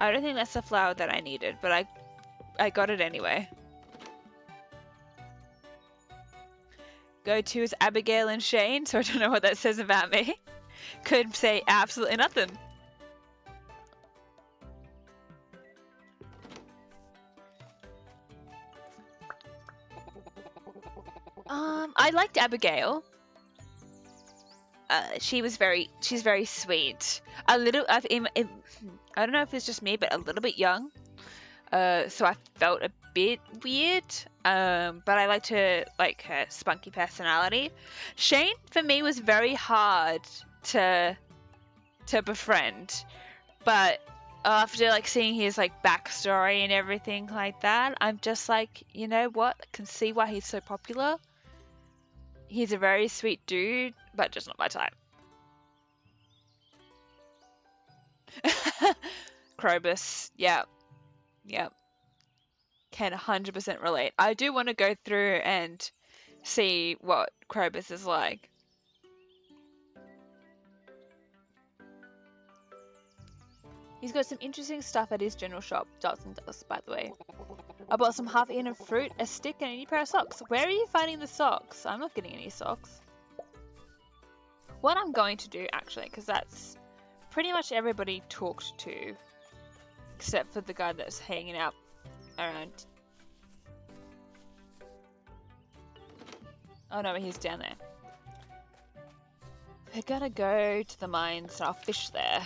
I don't think that's the flower that I needed, but I got it anyway. Go to is Abigail and Shane, so I don't know what that says about me. Could say absolutely nothing. I liked Abigail. She's very sweet. A little, I don't know if it's just me, but a little bit young. So I felt a bit weird. But I liked her spunky personality. Shane for me was very hard to befriend, but after seeing his backstory and everything like that, I'm just like, you know what? I can see why he's so popular. He's a very sweet dude, but just not my type. Krobus, yeah. Can 100% relate. I do want to go through and see what Krobus is like. He's got some interesting stuff at his general shop, Dotson does, by the way. I bought some half-eaten fruit, a stick, and a new pair of socks. Where are you finding the socks? I'm not getting any socks. What I'm going to do, actually, because that's pretty much everybody talked to, except for the guy that's hanging out around. Oh no, he's down there. We're gonna go to the mines and I'll fish there.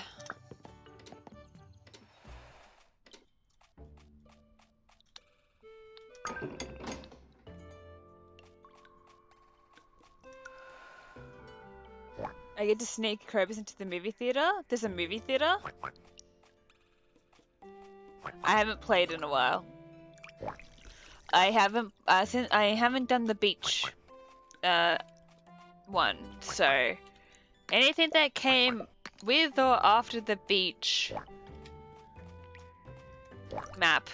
I get to sneak Krobus into the movie theater. There's a movie theater. I haven't played in a while. I haven't done the beach one, so anything that came with or after the beach map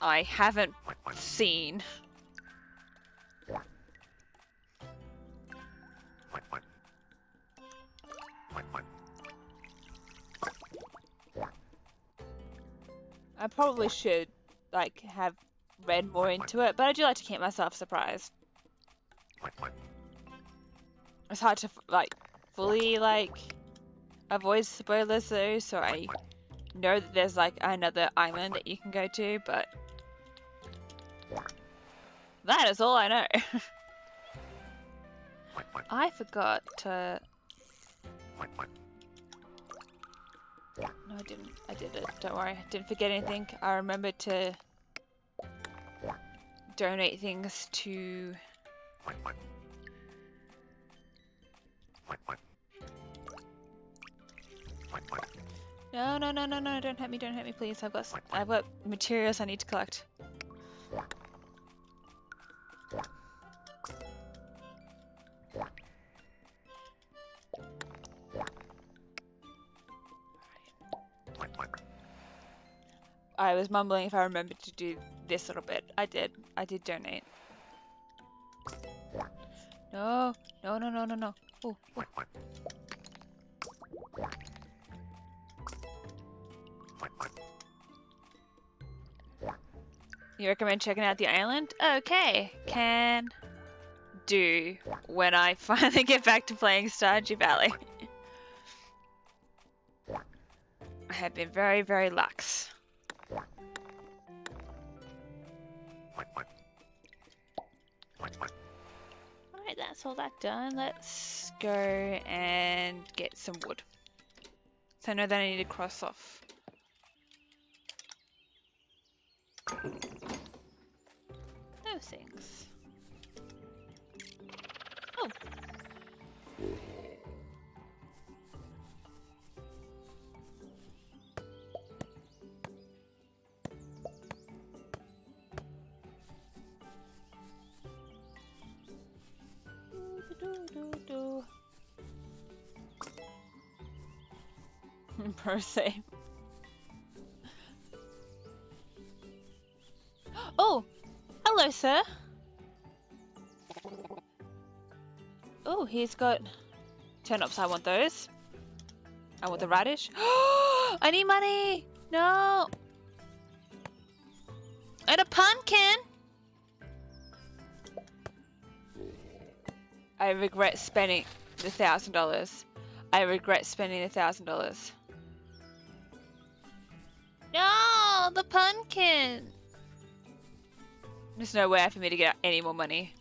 I haven't seen. I probably should have read more into it, but I do like to keep myself surprised. It's hard to fully avoid spoilers though, so I know that there's another island that you can go to, but that is all I know. I forgot to... No, I didn't. I did it. Don't worry. I didn't forget anything. I remembered to donate things to... No, don't hurt me, please. I've got materials I need to collect. I was mumbling if I remembered to do this little bit. I did donate. No. Ooh. You recommend checking out the island? Okay, can do when I finally get back to playing Stardew Valley. I have been very, very lax. Alright, that's all that done. Let's go and get some wood. So I know that I need to cross off. Those things. Oh! Per se. Oh! Hello, sir! Oh, he's got turnips. I want those. I want the radish. I need money. No. And a pumpkin. I regret spending the $1,000. I regret spending the $1,000. No, the pumpkin. There's no way for me to get any more money.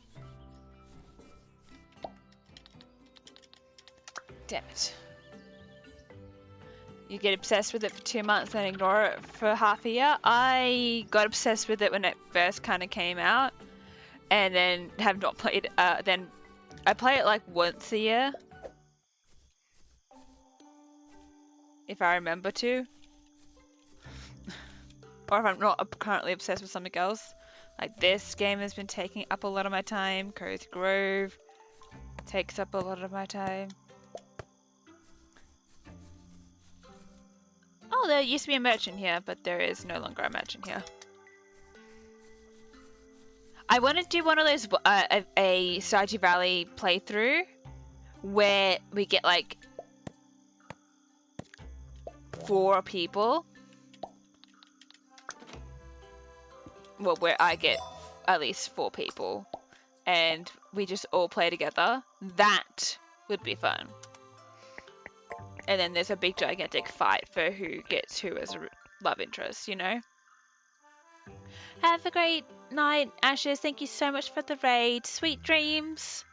Damn it. You get obsessed with it for 2 months and ignore it for half a year. I got obsessed with it when it first kind of came out, and then have not played. Then I play it like once a year, if I remember to, or if I'm not currently obsessed with something else. Like this game has been taking up a lot of my time. Cozy Grove takes up a lot of my time. Oh, there used to be a merchant here, but there is no longer a merchant here. I want to do one of those, a Stardew Valley playthrough where we get like 4 people. Well, where I get at least 4 people and we just all play together. That would be fun. And then there's a big gigantic fight for who gets who as a love interest, you know? Have a great night, Ashes. Thank you so much for the raid. Sweet dreams.